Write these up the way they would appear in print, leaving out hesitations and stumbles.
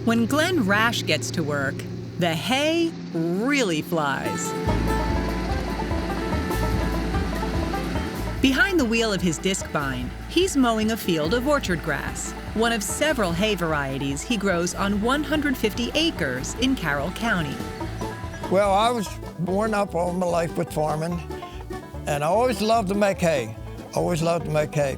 When Glenn Rash gets to work, the hay really flies. Behind the wheel of his disc bind, he's mowing a field of orchard grass, one of several hay varieties he grows on 150 acres in Carroll County. Well, I was born up all my life with farming, and I always loved to make hay. Always loved to make hay.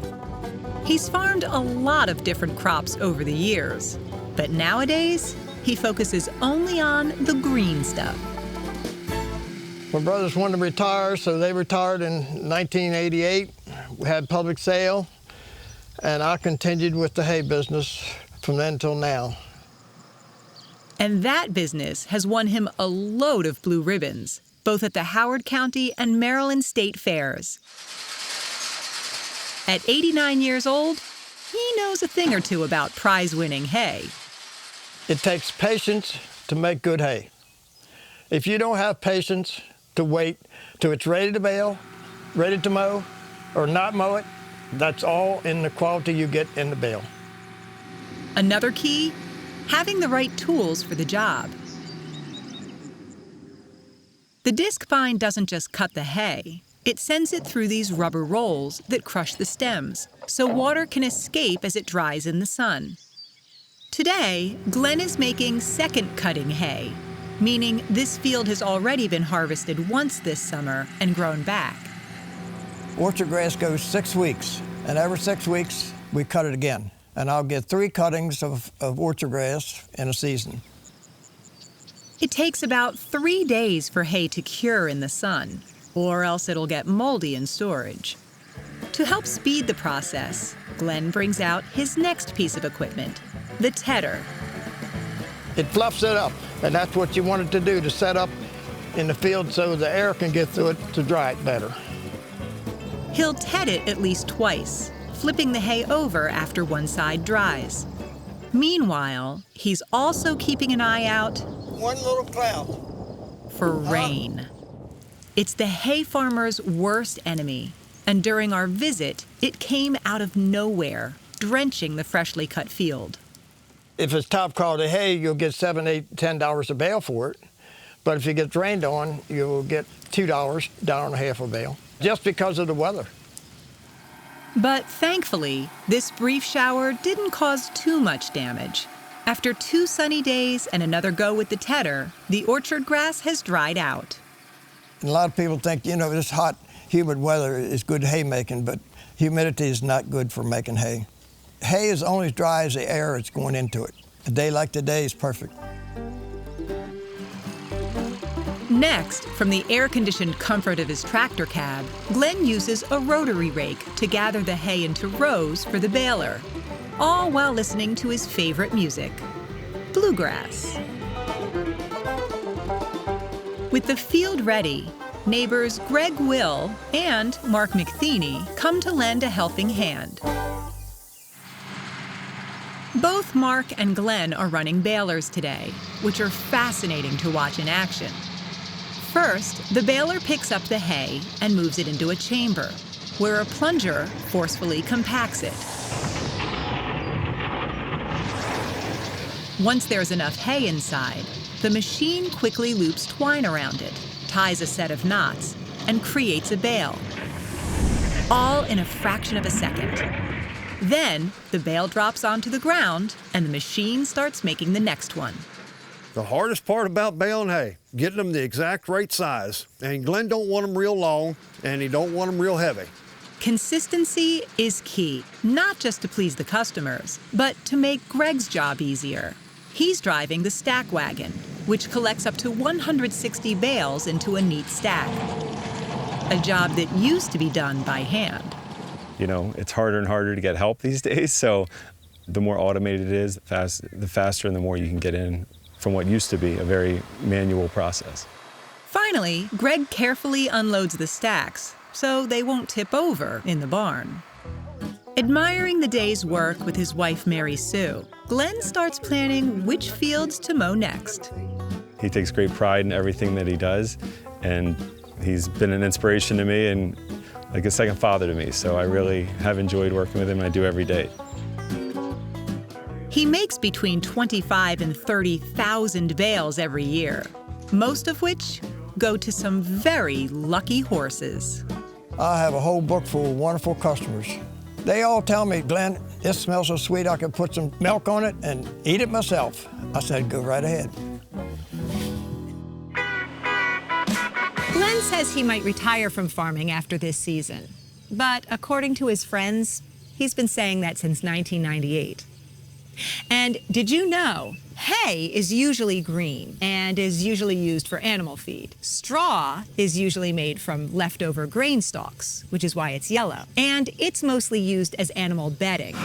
He's farmed a lot of different crops over the years, but nowadays, he focuses only on the green stuff. My brothers wanted to retire, so they retired in 1988. We had public sale, and I continued with the hay business from then till now. And that business has won him a load of blue ribbons, both at the Howard County and Maryland State Fairs. At 89 years old, he knows a thing or two about prize-winning hay. It takes patience to make good hay. If you don't have patience to wait till it's ready to bale, ready to mow, or not mow it, that's all in the quality you get in the bale. Another key, having the right tools for the job. The disc bind doesn't just cut the hay, it sends it through these rubber rolls that crush the stems, so water can escape as it dries in the sun. Today, Glenn is making second cutting hay, meaning this field has already been harvested once this summer and grown back. Orchard grass goes 6 weeks, and every 6 weeks we cut it again. And I'll get 3 cuttings of orchard grass in a season. It takes about 3 days for hay to cure in the sun, or else it'll get moldy in storage. To help speed the process, Glenn brings out his next piece of equipment, the tedder. It fluffs it up, and that's what you want it to do, to set up in the field so the air can get through it to dry it better. He'll ted it at least twice, flipping the hay over after one side dries. Meanwhile, he's also keeping an eye out One little cloud. for rain. It's the hay farmer's worst enemy, and during our visit, it came out of nowhere, drenching the freshly cut field. If it's top quality hay, you'll get $7, $8, $10 a bale for it. But if it gets rained on, you'll get $2, $1.50 a bale, just because of the weather. But thankfully, this brief shower didn't cause too much damage. After 2 sunny days and another go with the tedder, the orchard grass has dried out. And a lot of people think, you know, this hot, humid weather is good hay making, but humidity is not good for making hay. Hay is only as dry as the air is going into it. A day like today is perfect. Next, from the air-conditioned comfort of his tractor cab, Glenn uses a rotary rake to gather the hay into rows for the baler, all while listening to his favorite music, bluegrass. With the field ready, neighbors Greg Will and Mark McTheney come to lend a helping hand. Both Mark and Glenn are running balers today, which are fascinating to watch in action. First, the baler picks up the hay and moves it into a chamber, where a plunger forcefully compacts it. Once there's enough hay inside, the machine quickly loops twine around it, ties a set of knots, and creates a bale, all in a fraction of a second. Then, the bale drops onto the ground, and the machine starts making the next one. The hardest part about baling hay, getting them the exact right size. And Glenn don't want them real long, and he don't want them real heavy. Consistency is key, not just to please the customers, but to make Greg's job easier. He's driving the stack wagon, which collects up to 160 bales into a neat stack. A job that used to be done by hand. You know, it's harder and harder to get help these days, so the more automated it is, the faster and the more you can get in from what used to be a very manual process. Finally, Greg carefully unloads the stacks, so they won't tip over in the barn. Admiring the day's work with his wife, Mary Sue, Glenn starts planning which fields to mow next. He takes great pride in everything that he does, and he's been an inspiration to me and like a second father to me, so I really have enjoyed working with him, and I do every day. He makes between 25 and 30,000 bales every year, most of which go to some very lucky horses. I have a whole book full of wonderful customers. They all tell me, Glenn, this smells so sweet I could put some milk on it and eat it myself. I said, go right ahead. Glenn says he might retire from farming after this season. But according to his friends, he's been saying that since 1998. And did you know, hay is usually green and is usually used for animal feed. Straw is usually made from leftover grain stalks, which is why it's yellow. And it's mostly used as animal bedding.